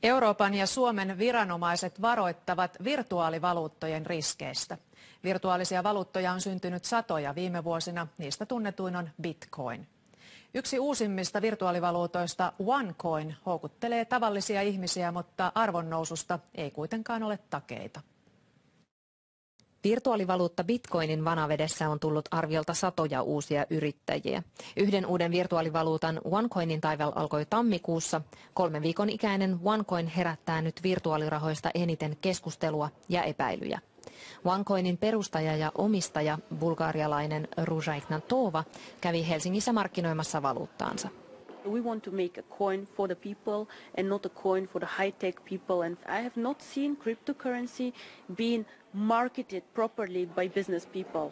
Euroopan ja Suomen viranomaiset varoittavat virtuaalivaluuttojen riskeistä. Virtuaalisia valuuttoja on syntynyt satoja viime vuosina, niistä tunnetuin on Bitcoin. Yksi uusimmista virtuaalivaluutoista, OneCoin, houkuttelee tavallisia ihmisiä, mutta arvonnoususta ei kuitenkaan ole takeita. Virtuaalivaluutta Bitcoinin vanavedessä on tullut arviolta satoja uusia yrittäjiä. Yhden uuden virtuaalivaluutan OneCoinin taival alkoi tammikuussa. 3 viikon ikäinen OneCoin herättää nyt virtuaalirahoista eniten keskustelua ja epäilyjä. OneCoinin perustaja ja omistaja, bulgarialainen Ruža Ignatova, kävi Helsingissä markkinoimassa valuuttaansa. We want to make a coin for the people and not a coin for the high-tech people. And I have not seen cryptocurrency being marketed properly by business people.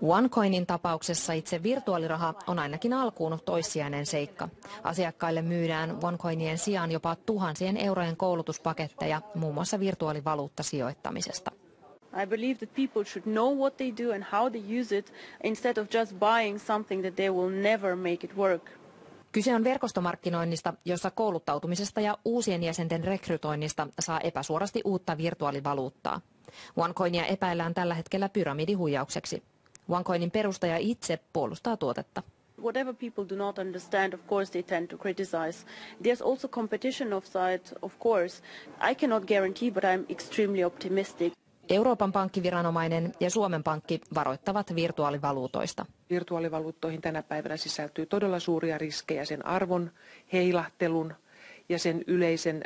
OneCoinin tapauksessa itse virtuaaliraha on ainakin alkuun toissijainen seikka. Asiakkaille myydään OneCoinien sijaan jopa tuhansien eurojen koulutuspaketteja muun muassa virtuaalivaluuttasijoittamisesta. I believe that people should know what they do and how they use it instead of just buying something that they will never make it work. Kyse on verkostomarkkinoinnista, jossa kouluttautumisesta ja uusien jäsenten rekrytoinnista saa epäsuorasti uutta virtuaalivaluuttaa. OneCoinia epäillään tällä hetkellä pyramidihuijaukseksi. OneCoinin perustaja itse puolustaa tuotetta. Whatever people do not understand, of course they tend to criticize. There's also competition offside, of course. I cannot guarantee, but I'm extremely optimistic. Euroopan pankkiviranomainen ja Suomen Pankki varoittavat virtuaalivaluutoista. Virtuaalivaluuttoihin tänä päivänä sisältyy todella suuria riskejä sen arvon heilahtelun ja sen yleisen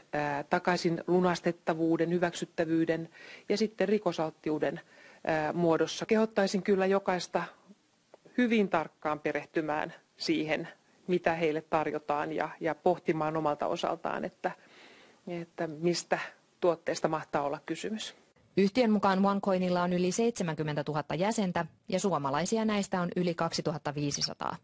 takaisin lunastettavuuden, hyväksyttävyyden ja sitten rikosalttiuden muodossa. Kehottaisin kyllä jokaista hyvin tarkkaan perehtymään siihen, mitä heille tarjotaan ja pohtimaan omalta osaltaan, että mistä tuotteesta mahtaa olla kysymys. Yhtiön mukaan OneCoinilla on yli 70 000 jäsentä ja suomalaisia näistä on yli 2500.